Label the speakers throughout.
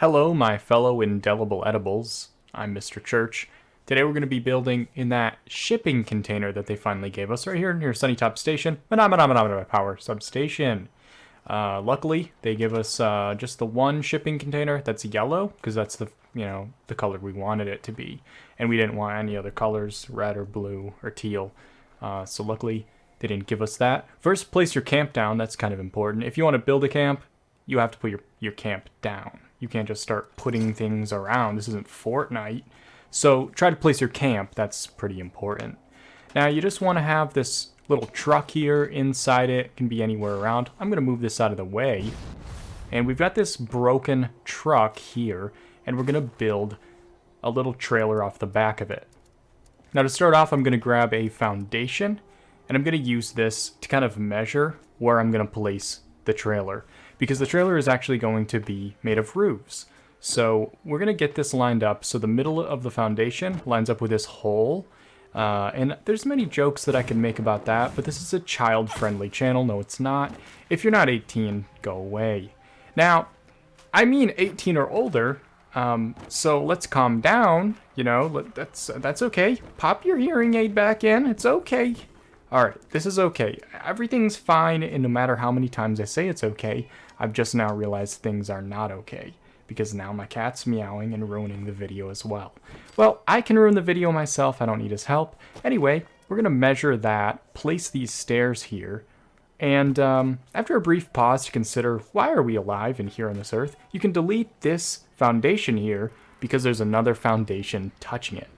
Speaker 1: Hello, my fellow indelible edibles. I'm Mr. Church. Today we're going to be building in that shipping container that they finally gave us right here near Sunnytop Station. Manama Power Substation. Luckily, they give us just the one shipping container that's yellow, because that's the color we wanted it to be. And we didn't want any other colors, red or blue or teal. So luckily, they didn't give us that. First, place your camp down. That's kind of important. If you want to build a camp, you have to put your camp down. You can't just start putting things around. This isn't Fortnite. So try to place your camp. That's pretty important. Now you just want to have this little truck here inside it. It can be anywhere around. I'm going to move this out of the way. And we've got this broken truck here. And we're going to build a little trailer off the back of it. Now to start off, I'm going to grab a foundation. And I'm going to use this to kind of measure where I'm going to place the trailer, because the trailer is actually going to be made of roofs. So we're going to get this lined up so the middle of the foundation lines up with this hole. And there's many jokes that I can make about that, but this is a child-friendly channel. No, it's not. If you're not 18, go away. Now, I mean 18 or older, so let's calm down. You know, that's okay. Pop your hearing aid back in. It's okay. Alright, this is okay. Everything's fine, and no matter how many times I say it's okay, I've just now realized things are not okay, because now my cat's meowing and ruining the video as well. Well, I can ruin the video myself, I don't need his help. Anyway, we're going to measure that, place these stairs here, and after a brief pause to consider why are we alive and here on this earth, you can delete this foundation here, because there's another foundation touching it.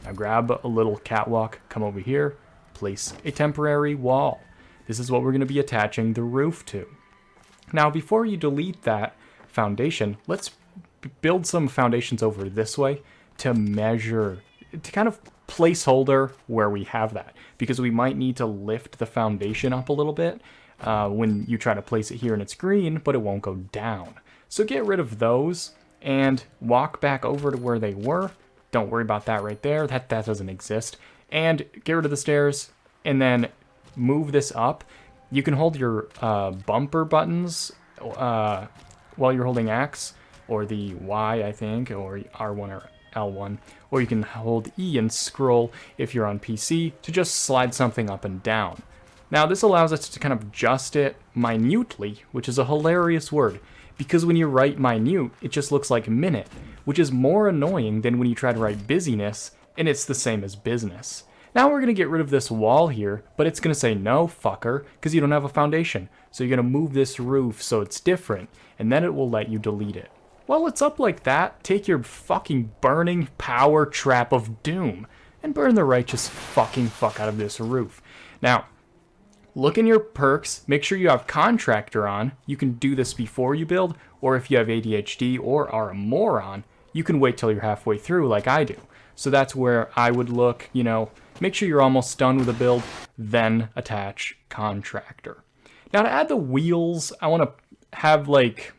Speaker 1: Now grab a little catwalk, come over here, place a temporary wall. This is what we're going to be attaching the roof to. Now, before you delete that foundation, let's build some foundations over this way to measure, to kind of placeholder where we have that, because we might need to lift the foundation up a little bit when you try to place it here and it's green, but it won't go down. So get rid of those and walk back over to where they were. Don't worry about that right there. That doesn't exist. And get rid of the stairs, and then move this up. You can hold your bumper buttons while you're holding X, or the Y, I think, or R1 or L1. Or you can hold E and scroll if you're on PC to just slide something up and down. Now this allows us to kind of adjust it minutely, which is a hilarious word, because when you write minute, it just looks like minute, which is more annoying than when you try to write busyness, and it's the same as business. Now we're going to get rid of this wall here, but it's going to say no, fucker, because you don't have a foundation. So you're going to move this roof so it's different, and then it will let you delete it. Well, it's up like that. Take your fucking burning power trap of doom and burn the righteous fucking fuck out of this roof. Now, look in your perks. Make sure you have contractor on. You can do this before you build, or if you have ADHD or are a moron, you can wait till you're halfway through like I do. So that's where I would look, you know, make sure you're almost done with the build, then attach contractor. Now to add the wheels, I want to have like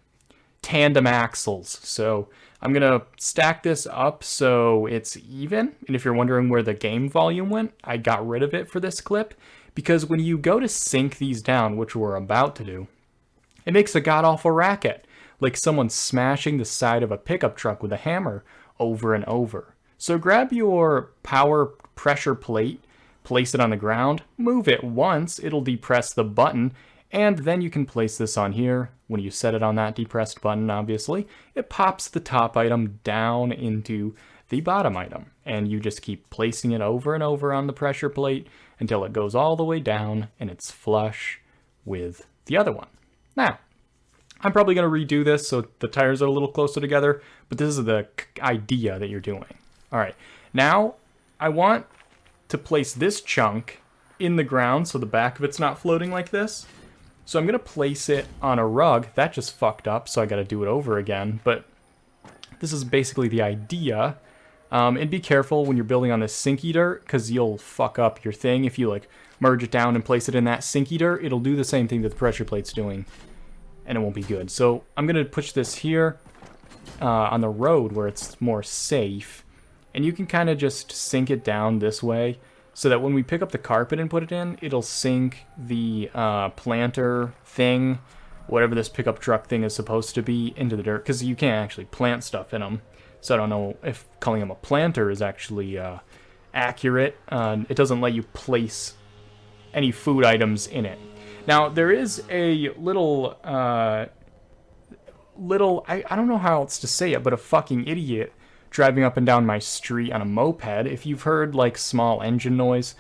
Speaker 1: tandem axles. So I'm going to stack this up so it's even. And if you're wondering where the game volume went, I got rid of it for this clip, because when you go to sink these down, which we're about to do, it makes a god-awful racket, like someone smashing the side of a pickup truck with a hammer over and over. So grab your power pressure plate, place it on the ground, move it once, it'll depress the button, and then you can place this on here. When you set it on that depressed button, obviously, it pops the top item down into the bottom item, and you just keep placing it over and over on the pressure plate until it goes all the way down and it's flush with the other one. Now, I'm probably going to redo this so the tires are a little closer together, but this is the idea that you're doing. All right, now I want to place this chunk in the ground so the back of it's not floating like this. So I'm going to place it on a rug. That just fucked up, so I got to do it over again. But this is basically the idea. And be careful when you're building on this sinky dirt, because you'll fuck up your thing. If you like merge it down and place it in that sinky dirt, it'll do the same thing that the pressure plate's doing, and it won't be good. So I'm going to push this here on the road where it's more safe. And you can kind of just sink it down this way so that when we pick up the carpet and put it in, it'll sink the planter thing whatever this pickup truck thing is supposed to be into the dirt, because you can't actually plant stuff in them. So I don't know if calling them a planter is actually accurate. It doesn't let you place any food items in it. Now, there is a little, I don't know how else to say it, but a fucking idiot driving up and down my street on a moped. If you've heard, like, small engine noise,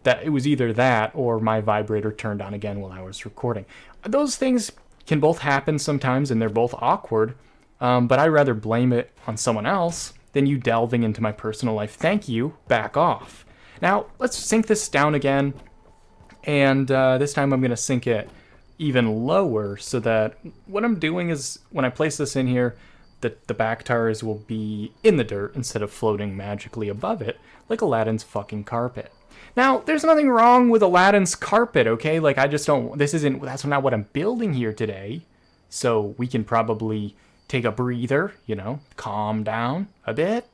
Speaker 1: that it was either that or my vibrator turned on again while I was recording. Those things can both happen sometimes, and they're both awkward, but I'd rather blame it on someone else than you delving into my personal life. Thank you. Back off. Now, let's sink this down again. And this time I'm going to sink it even lower so that what I'm doing is when I place this in here, the back tires will be in the dirt instead of floating magically above it like Aladdin's fucking carpet. Now, there's nothing wrong with Aladdin's carpet, okay? Like, I just don't, that's not what I'm building here today. So we can probably take a breather, calm down a bit.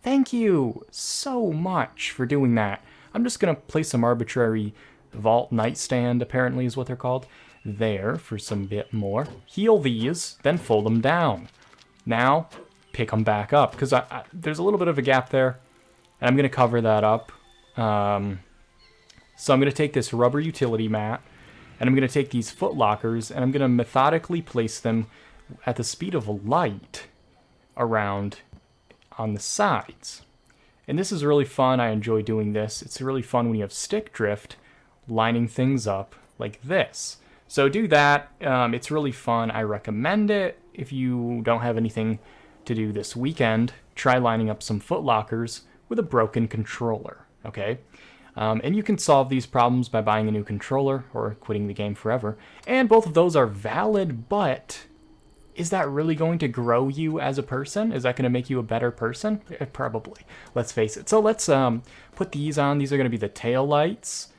Speaker 1: Thank you so much for doing that. I'm just going to place some arbitrary vault nightstand, apparently is what they're called, there for some bit more. Heal these, then fold them down. Now, pick them back up, because there's a little bit of a gap there, and I'm going to cover that up. So I'm going to take this rubber utility mat, and I'm going to take these foot lockers, and I'm going to methodically place them at the speed of light around on the sides. And this is really fun. I enjoy doing this. It's really fun when you have stick drift, lining things up like this. So do that. It's really fun. I recommend it. If you don't have anything to do this weekend, try lining up some foot lockers with a broken controller, okay? And you can solve these problems by buying a new controller or quitting the game forever. And both of those are valid, but is that really going to grow you as a person? Is that going to make you a better person? Probably. Let's face it. So let's put these on. These are going to be the tail lights.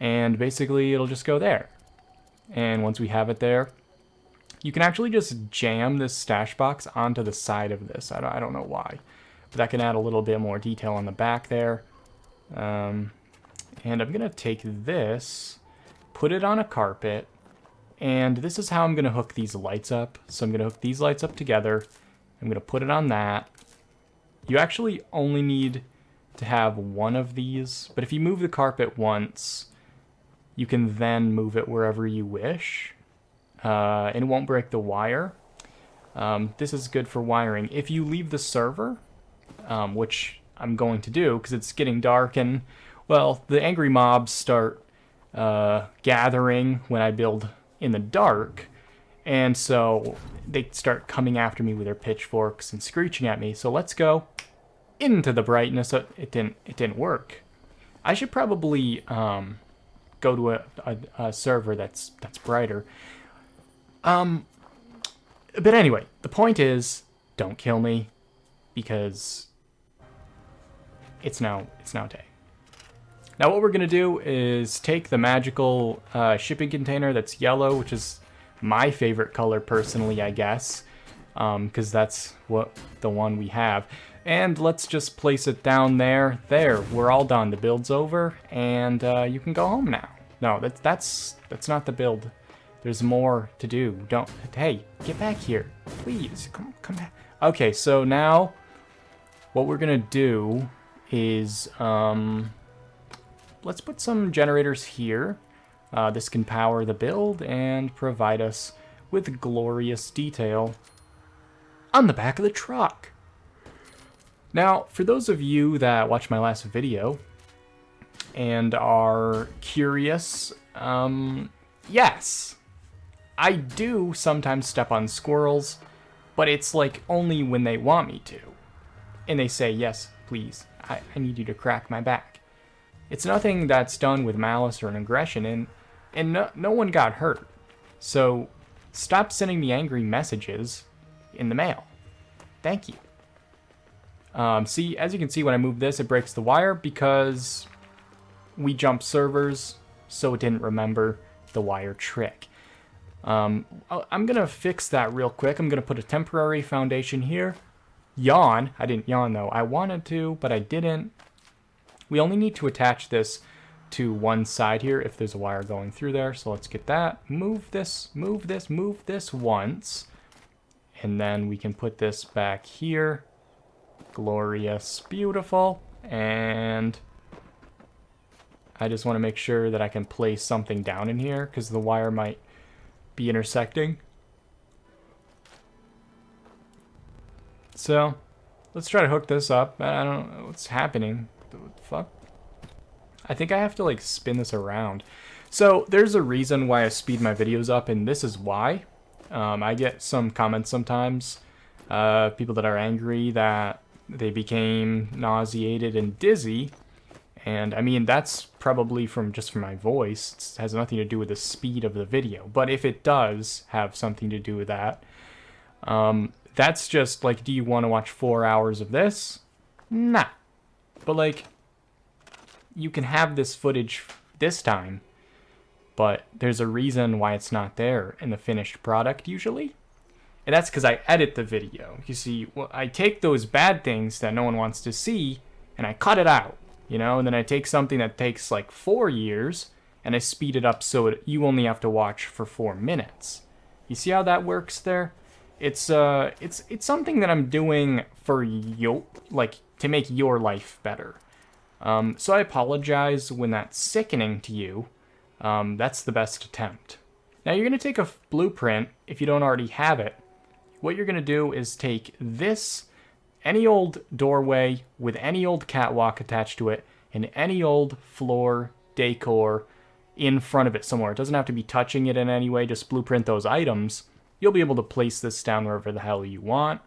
Speaker 1: And basically, it'll just go there. And once we have it there, you can actually just jam this stash box onto the side of this. I don't know why. But that can add a little bit more detail on the back there. And I'm going to take this, put it on a carpet, and this is how I'm going to hook these lights up. So I'm going to hook these lights up together. I'm going to put it on that. You actually only need to have one of these, but if you move the carpet once, you can then move it wherever you wish, and it won't break the wire. This is good for wiring. If you leave the server, which I'm going to do because it's getting dark and, well, the angry mobs start gathering when I build in the dark, and so they start coming after me with their pitchforks and screeching at me. So let's go into the brightness. It didn't work. I should probably go to a server that's brighter. But anyway, the point is, don't kill me, because it's now day. Now what we're gonna do is take the magical shipping container that's yellow, which is my favorite color personally, I guess, because that's the one we have. And let's just place it down there. There, we're all done. The build's over, and you can go home now. No, that's not the build. There's more to do. Hey, get back here, please. Come back. Okay, so now what we're gonna do is let's put some generators here. This can power the build and provide us with glorious detail on the back of the truck. Now, for those of you that watched my last video and are curious, yes, I do sometimes step on squirrels, but it's like only when they want me to. And they say, yes, please, I need you to crack my back. It's nothing that's done with malice or an aggression, and no one got hurt. So stop sending me angry messages in the mail. Thank you. See, as you can see, when I move this, it breaks the wire because we jumped servers, so it didn't remember the wire trick. I'm going to fix that real quick. I'm going to put a temporary foundation here. Yawn. I didn't yawn, though. I wanted to, but I didn't. We only need to attach this to one side here if there's a wire going through there. So let's get that. Move this, move this, move this once. And then we can put this back here. Glorious, beautiful. And I just want to make sure that I can place something down in here because the wire might be intersecting. So let's try to hook this up. I don't know what's happening. What the fuck? I think I have to like spin this around. So there's a reason why I speed my videos up, and this is why. I get some comments sometimes, people that are angry that they became nauseated and dizzy. And I mean, that's probably from my voice. It has nothing to do with the speed of the video. But if it does have something to do with that, that's just like, do you want to watch 4 hours of this? Nah. But like, you can have this footage this time, but there's a reason why it's not there in the finished product usually. And that's because I edit the video. You see, well, I take those bad things that no one wants to see and I cut it out, you know, and then I take something that takes like 4 years and I speed it up so you only have to watch for 4 minutes. You see how that works there? It's something that I'm doing for you, like to make your life better. So I apologize when that's sickening to you. That's the best attempt. Now you're going to take a blueprint, if you don't already have it. What you're going to do is take this, any old doorway with any old catwalk attached to it, and any old floor decor in front of it somewhere. It doesn't have to be touching it in any way, just blueprint those items. You'll be able to place this down wherever the hell you want.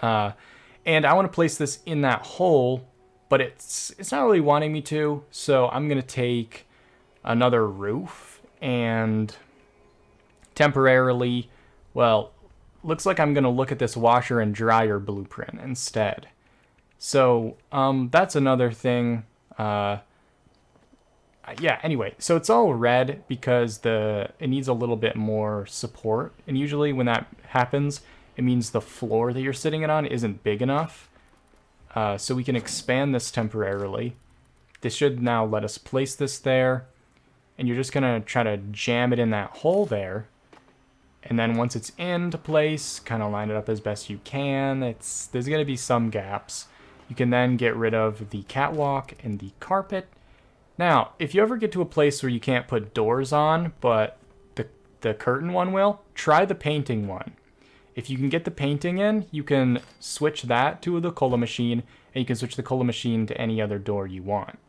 Speaker 1: And I want to place this in that hole, but it's not really wanting me to, so I'm going to take another roof and temporarily, well, looks like I'm going to look at this washer and dryer blueprint instead. So that's another thing. Yeah, anyway, so it's all red because it needs a little bit more support. And usually when that happens, it means the floor that you're sitting it on isn't big enough. So we can expand this temporarily. This should now let us place this there. And you're just going to try to jam it in that hole there. And then once it's into place, kind of line it up as best you can. There's going to be some gaps. You can then get rid of the catwalk and the carpet. Now, if you ever get to a place where you can't put doors on, but the curtain one will, try the painting one. If you can get the painting in, you can switch that to the cola machine, and you can switch the cola machine to any other door you want.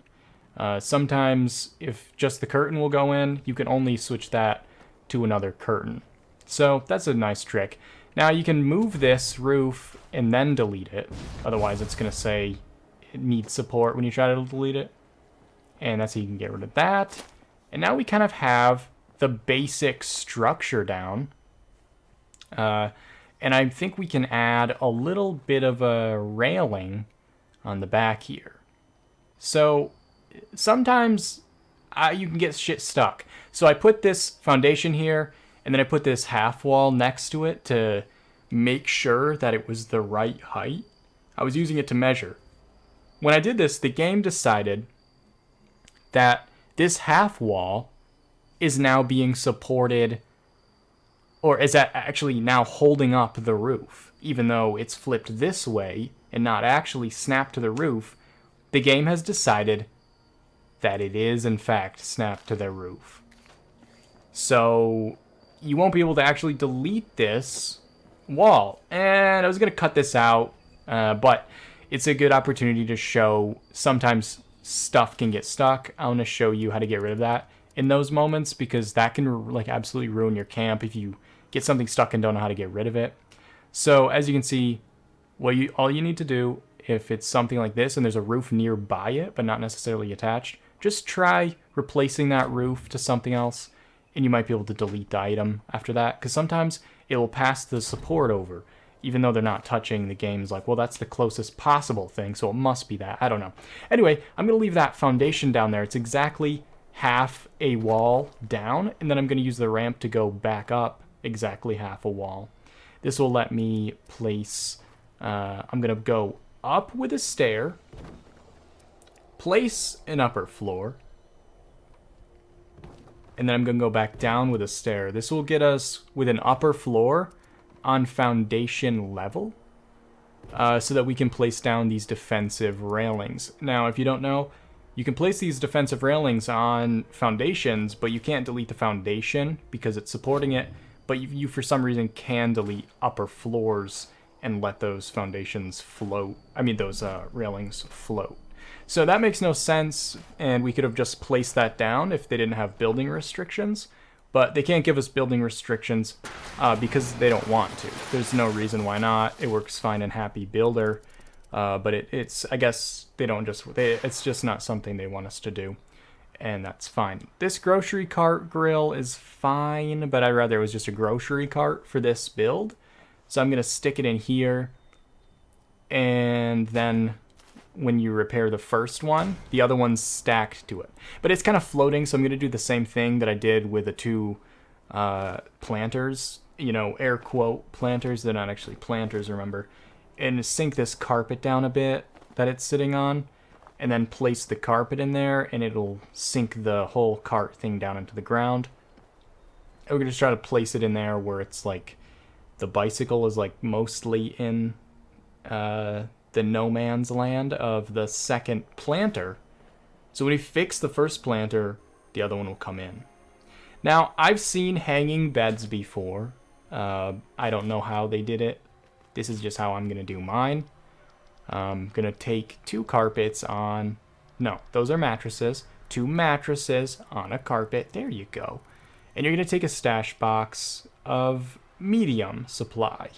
Speaker 1: Sometimes, if just the curtain will go in, you can only switch that to another curtain. So that's a nice trick. Now you can move this roof and then delete it. Otherwise, it's going to say it needs support when you try to delete it. And that's how you can get rid of that. And now we kind of have the basic structure down. And I think we can add a little bit of a railing on the back here. So sometimes you can get shit stuck. So I put this foundation here, and then I put this half wall next to it to make sure that it was the right height. I was using it to measure. When I did this, the game decided that this half wall is now being supported, or is actually now holding up the roof. Even though it's flipped this way and not actually snapped to the roof, the game has decided that it is in fact snapped to the roof. So you won't be able to actually delete this wall. And I was going to cut this out, but it's a good opportunity to show sometimes stuff can get stuck. I want to show you how to get rid of that in those moments, because that can like absolutely ruin your camp if you get something stuck and don't know how to get rid of it. So as you can see, all you need to do, if it's something like this and there's a roof nearby it but not necessarily attached, just try replacing that roof to something else, and you might be able to delete the item after that, because sometimes it will pass the support over. Even though they're not touching, the game's like, well, that's the closest possible thing, so it must be that. I don't know. Anyway, I'm going to leave that foundation down there. It's exactly half a wall down, and then I'm going to use the ramp to go back up exactly half a wall. This will let me place, I'm going to go up with a stair, place an upper floor, and then I'm going to go back down with a stair. This will get us with an upper floor on foundation level, so that we can place down these defensive railings. Now, if you don't know, you can place these defensive railings on foundations, but you can't delete the foundation because it's supporting it, but you for some reason can delete upper floors and let those foundations float. I mean, those railings float. So that makes no sense, and we could have just placed that down if they didn't have building restrictions, but they can't give us building restrictions because they don't want to. There's no reason why not. It works fine in Happy Builder, but it's I guess they don't just, it's just not something they want us to do, and that's fine. This grocery cart grill is fine, but I'd rather it was just a grocery cart for this build. So I'm going to stick it in here, and then when you repair the first one, the other one's stacked to it. But it's kind of floating, so I'm going to do the same thing that I did with the two planters, you know, air quote planters. They're not actually planters, remember. And sink this carpet down a bit that it's sitting on, and then place the carpet in there, and it'll sink the whole cart thing down into the ground. And we're going to try to place it in there where it's like the bicycle is like mostly in the no man's land of the second planter. So when we fix the first planter, the other one will come in. Now, I've seen hanging beds before. I don't know how they did it. This is just how I'm going to do mine. I'm going to take two carpets on... No, those are mattresses. Two mattresses on a carpet. There you go. And you're going to take a stash box of medium supply.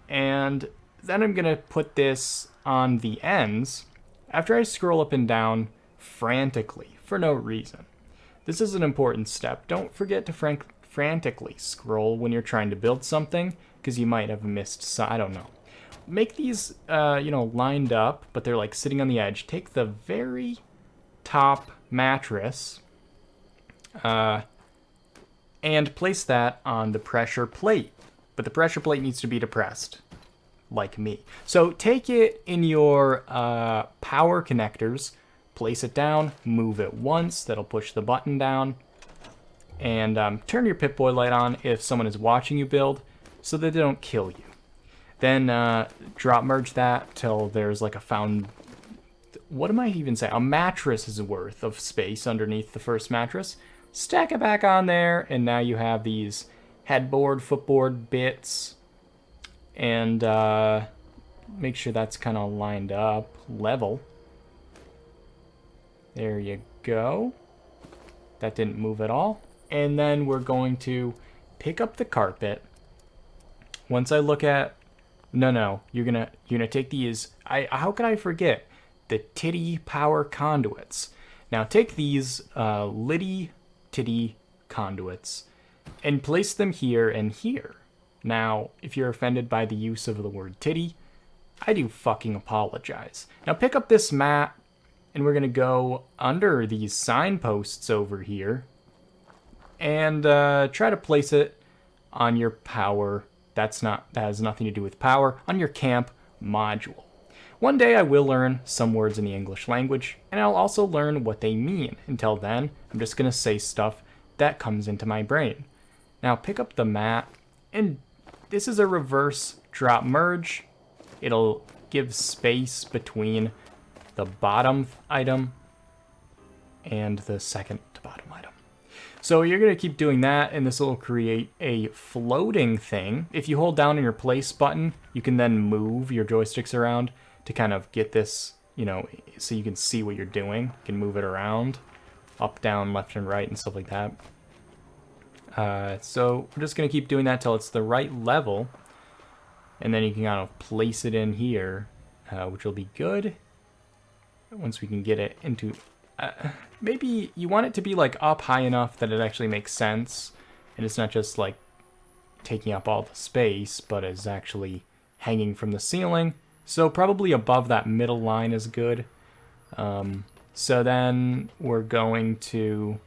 Speaker 1: And then I'm going to put this on the ends after I scroll up and down frantically for no reason. This is an important step. Don't forget to frantically scroll when you're trying to build something, because you might have missed I don't know. Make these, lined up, but they're like sitting on the edge. Take the very top mattress and place that on the pressure plate. But the pressure plate needs to be depressed, like me. So take it in your power connectors, place it down, move it once, that'll push the button down, and turn your Pip-Boy light on if someone is watching you build so that they don't kill you. Then drop merge that till there's like what am I even saying? A mattress's worth of space underneath the first mattress. Stack it back on there, and now you have these headboard, footboard bits, and make sure that's kind of lined up, level. There you go. That didn't move at all. And then we're going to pick up the carpet. Once I look at... No, you're gonna take these... How could I forget? The titty power conduits. Now take these litty titty conduits and place them here and here. Now, if you're offended by the use of the word titty, I do fucking apologize. Now pick up this mat, and we're gonna go under these signposts over here and try to place it on your power. That has nothing to do with power. On your camp module. One day I will learn some words in the English language, and I'll also learn what they mean. Until then, I'm just gonna say stuff that comes into my brain. Now pick up the mat, and this is a reverse drop merge. It'll give space between the bottom item and the second to bottom item. So you're going to keep doing that, and this will create a floating thing. If you hold down on your place button, you can then move your joysticks around to kind of get this, so you can see what you're doing. You can move it around, up, down, left, and right, and stuff like that. So we're just going to keep doing that till it's the right level, and then you can kind of place it in here, which will be good once we can get it into... maybe you want it to be like up high enough that it actually makes sense, and it's not just like taking up all the space, but is actually hanging from the ceiling. So probably above that middle line is good. So then we're going to...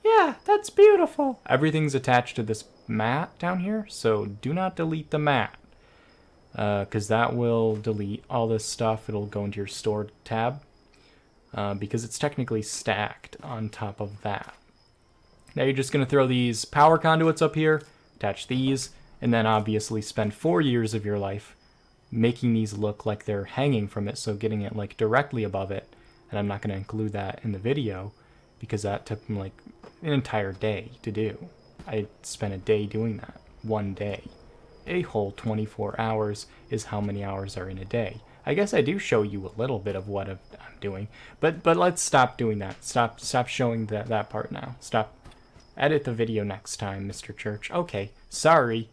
Speaker 1: Yeah, that's beautiful. Everything's attached to this mat down here, so do not delete the mat, because that will delete all this stuff. It'll go into your stored tab, because it's technically stacked on top of that. Now you're just going to throw these power conduits up here, attach these, and then obviously spend 4 years of your life making these look like they're hanging from it, so getting it like directly above it. And I'm not going to include that in the video because that took me like an entire day to do. I spent a day doing that. 1 day. A whole 24 hours is how many hours are in a day. I guess I do show you a little bit of what I'm doing, but let's stop doing that. Stop showing that part now. Stop. Edit the video next time, Mr. Church. Okay, sorry.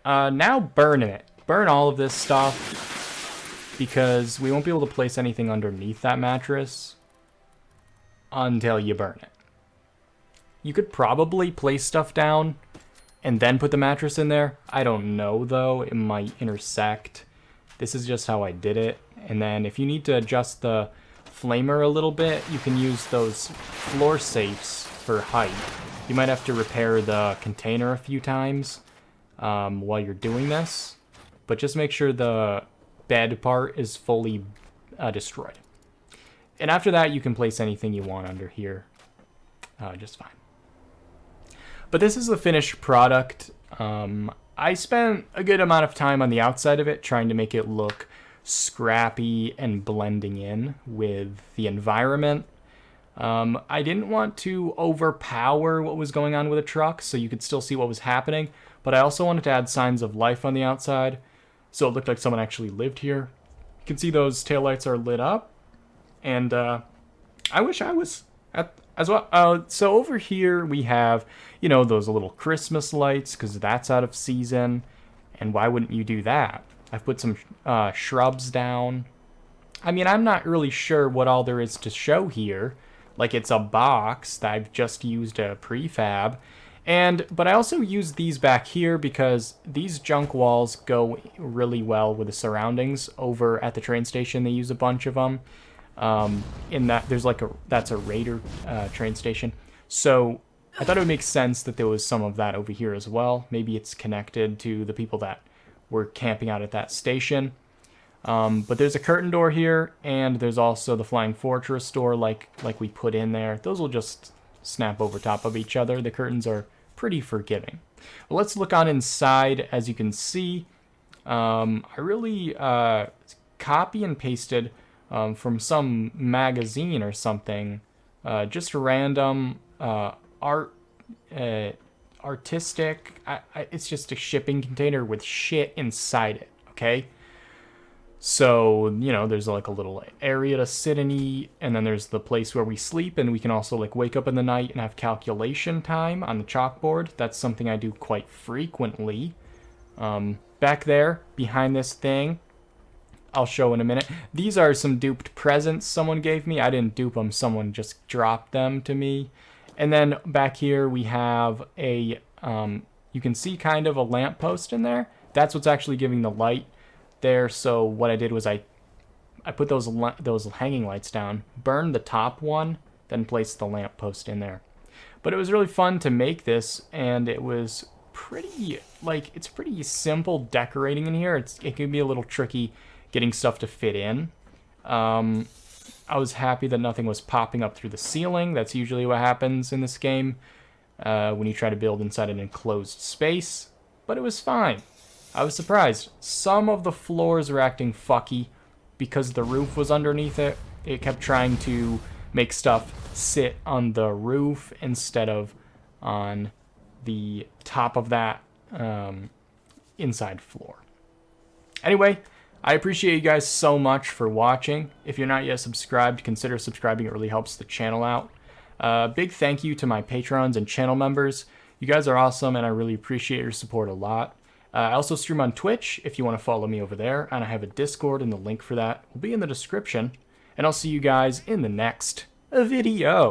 Speaker 1: Now burn it. Burn all of this stuff because we won't be able to place anything underneath that mattress until you burn it. You could probably place stuff down and then put the mattress in there. I don't know though, it might intersect. This is just how I did it. And then if you need to adjust the flamer a little bit, you can use those floor safes for height. You might have to repair the container a few times while you're doing this, but just make sure the bed part is fully destroyed. And after that, you can place anything you want under here just fine. But this is the finished product. I spent a good amount of time on the outside of it trying to make it look scrappy and blending in with the environment. I didn't want to overpower what was going on with the truck so you could still see what was happening, but I also wanted to add signs of life on the outside so it looked like someone actually lived here. You can see those taillights are lit up, and I wish I was as well. So over here we have, you know, those little Christmas lights because that's out of season, and why wouldn't you do that? I've put some shrubs down. I mean, I'm not really sure what all there is to show here. Like, it's a box that I've just used a prefab. But I also use these back here because these junk walls go really well with the surroundings. Over at the train station, they use a bunch of them. In that, there's like that's a Raider train station. So I thought it would make sense that there was some of that over here as well. Maybe it's connected to the people that were camping out at that station. But there's a curtain door here, and there's also the Flying Fortress door like we put in there. Those will just snap over top of each other. The curtains are pretty forgiving. Well, let's look on inside. As you can see, I really copy and pasted from some magazine or something, just random artistic. It's just a shipping container with shit inside it, okay? So, you know, there's like a little area to sit and eat, and then there's the place where we sleep, and we can also like wake up in the night and have calculation time on the chalkboard. That's something I do quite frequently. Back there, behind this thing, I'll show in a minute. These are some duped presents someone gave me. I didn't dupe them, someone just dropped them to me. And then back here we have a, you can see kind of a lamppost in there. That's what's actually giving the light there. So what I did was I put those hanging lights down, burned the top one, then placed the lamppost in there. But it was really fun to make this, and it was pretty, like, it's pretty simple decorating in here. It can be a little tricky getting stuff to fit in. I was happy that nothing was popping up through the ceiling. That's usually what happens in this game when you try to build inside an enclosed space. But it was fine. I was surprised. Some of the floors were acting fucky because the roof was underneath it. It kept trying to make stuff sit on the roof instead of on the top of that inside floor. Anyway, I appreciate you guys so much for watching. If you're not yet subscribed, consider subscribing. It really helps the channel out. Big thank you to my patrons and channel members. You guys are awesome, and I really appreciate your support a lot. I also stream on Twitch if you want to follow me over there, and I have a Discord, and the link for that will be in the description. And I'll see you guys in the next video.